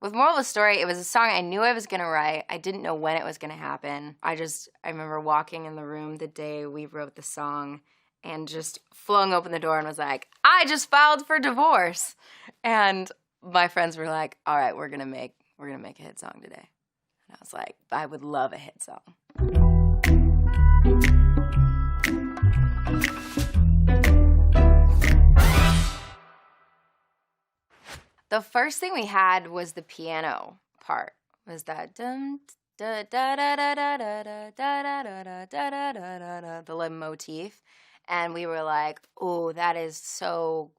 With moral of the story, it was a song I knew I was going to write. I didn't know when it was going to happen. I remember walking in the room the day we wrote the song and just flung open the door and was like, I just filed for divorce. And my friends were like, all right, we're going to make a hit song today. And I was like, I would love a hit song. The first thing we had was the piano part. Was that dum da da da da da da da da da da da da da, the little motif, and we were like, "Oh, that is so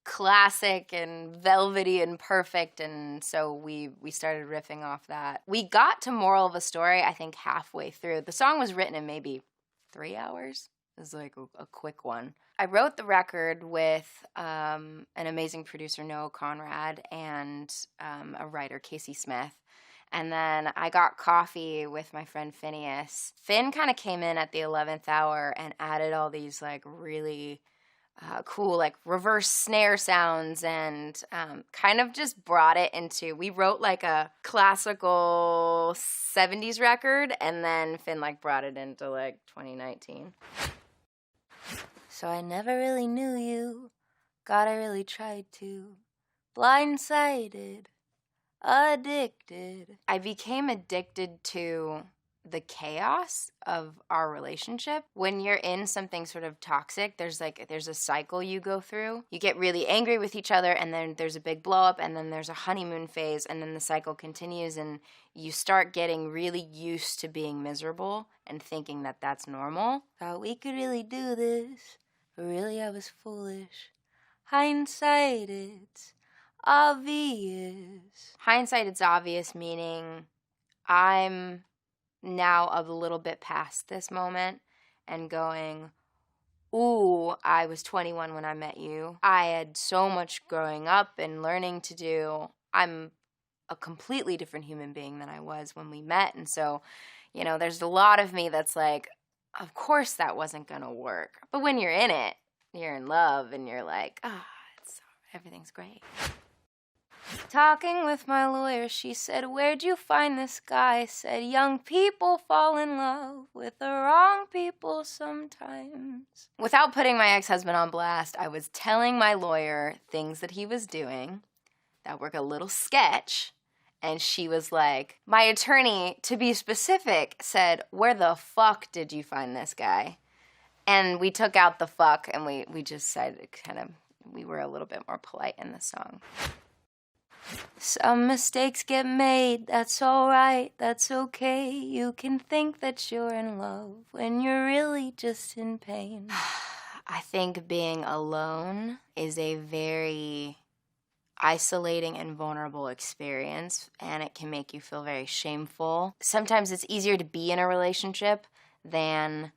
classic and velvety and perfect." And so we started riffing off that. We got to moral of a story, I think, halfway through. The song was written in maybe 3 hours. It was like a quick one. I wrote the record with an amazing producer, Noah Conrad, and a writer, Casey Smith. And then I got coffee with my friend Phineas. Finn kind of came in at the 11th hour and added all these like really cool like reverse snare sounds and kind of just brought it into, we wrote like a classical 70s record, and then Finn like brought it into like 2019. So I never really knew you, God, I really tried to, blindsided, addicted. I became addicted to the chaos of our relationship. When you're in something sort of toxic, there's a cycle you go through. You get really angry with each other, and then there's a big blow up, and then there's a honeymoon phase, and then the cycle continues, and you start getting really used to being miserable and thinking that that's normal. Thought we could really do this, but really I was foolish. Hindsight, it's obvious. Hindsight, it's obvious, meaning I'm now a little bit past this moment and going, ooh, I was 21 when I met you. I had so much growing up and learning to do. I'm a completely different human being than I was when we met. And so, there's a lot of me that's like, of course that wasn't going to work. But when you're in it, you're in love and you're like, everything's great. Talking with my lawyer, she said, where'd you find this guy? I said, young people fall in love with the wrong people sometimes. Without putting my ex-husband on blast, I was telling my lawyer things that he was doing that were a little sketch. And she was like, my attorney, to be specific, said, where the fuck did you find this guy? And we took out the fuck, and we just decided we were a little bit more polite in the song. Some mistakes get made, that's alright, that's okay. You can think that you're in love when you're really just in pain. I think being alone is a very isolating and vulnerable experience, and it can make you feel very shameful. Sometimes it's easier to be in a relationship than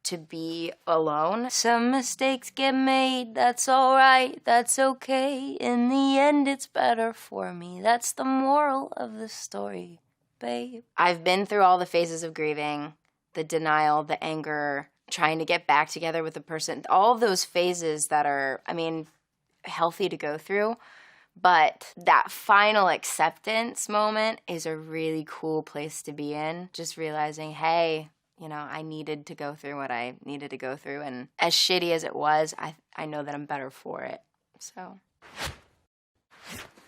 to be alone. Some mistakes get made, that's alright, that's okay. In the end, it's better for me. That's the moral of the story, babe. I've been through all the phases of grieving, the denial, the anger, trying to get back together with the person, all of those phases that are, healthy to go through. But that final acceptance moment is a really cool place to be in. Just realizing, hey, I needed to go through what I needed to go through. And as shitty as it was, I know that I'm better for it. So.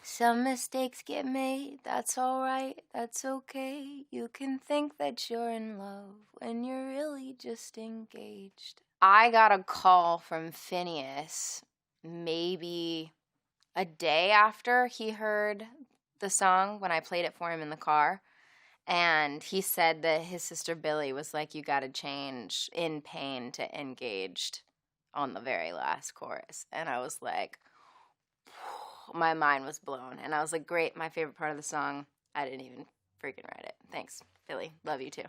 Some mistakes get made, that's alright, that's okay. You can think that you're in love when you're really just engaged. I got a call from Phineas maybe a day after he heard the song when I played it for him in the car. And he said that his sister Billy was like, you gotta change in pain to engaged on the very last chorus. And I was like, my mind was blown. And I was like, great, my favorite part of the song. I didn't even freaking write it. Thanks, Billy. Love you too.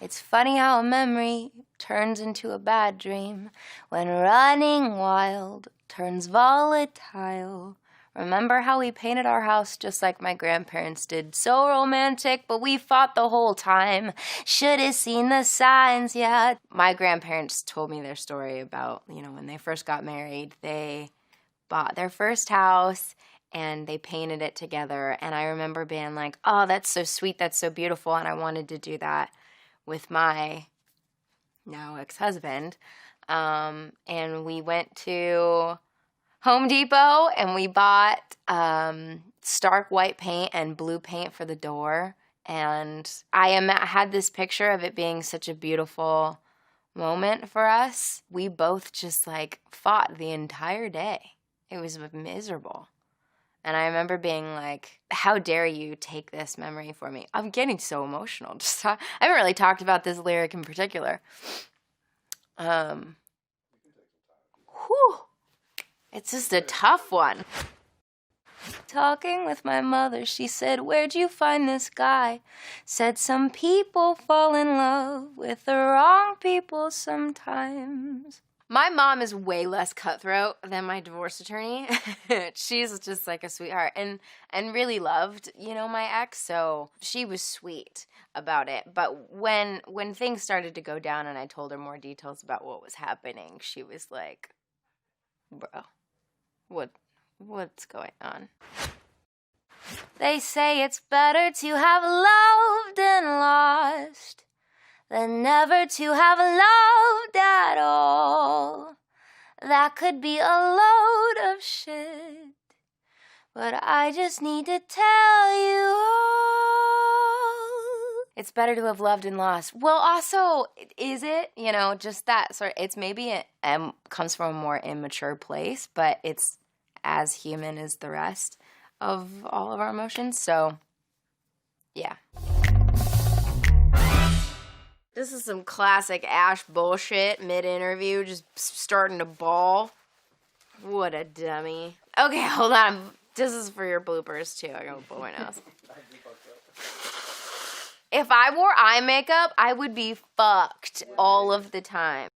It's funny how a memory turns into a bad dream when running wild turns volatile. Remember how we painted our house just like my grandparents did? So romantic, but we fought the whole time. Should have seen the signs, yeah. My grandparents told me their story about, when they first got married, they bought their first house and they painted it together. And I remember being like, oh, that's so sweet, that's so beautiful, and I wanted to do that with my now ex-husband. And we went to Home Depot and we bought stark white paint and blue paint for the door. And I had this picture of it being such a beautiful moment for us. We both just like fought the entire day. It was miserable. And I remember being like, how dare you take this memory for me? I'm getting so emotional. I haven't really talked about this lyric in particular. Whew. It's just a tough one. Talking with my mother, she said, where'd you find this guy? Said some people fall in love with the wrong people sometimes. My mom is way less cutthroat than my divorce attorney. She's just like a sweetheart and really loved, my ex, so she was sweet about it. But when things started to go down and I told her more details about what was happening, she was like, bro, what's going on? They say it's better to have loved and lost than never to have loved at all. That could be a load of shit, but I just need to tell you all. It's better to have loved and lost. Well, also, is it? Just that sort. It's maybe it comes from a more immature place, but it's as human as the rest of all of our emotions. So, yeah. This is some classic Ashe bullshit mid-interview, just starting to bawl. What a dummy. Okay, hold on. This is for your bloopers, too. I gotta blow my nose. If I wore eye makeup, I would be fucked all of the time.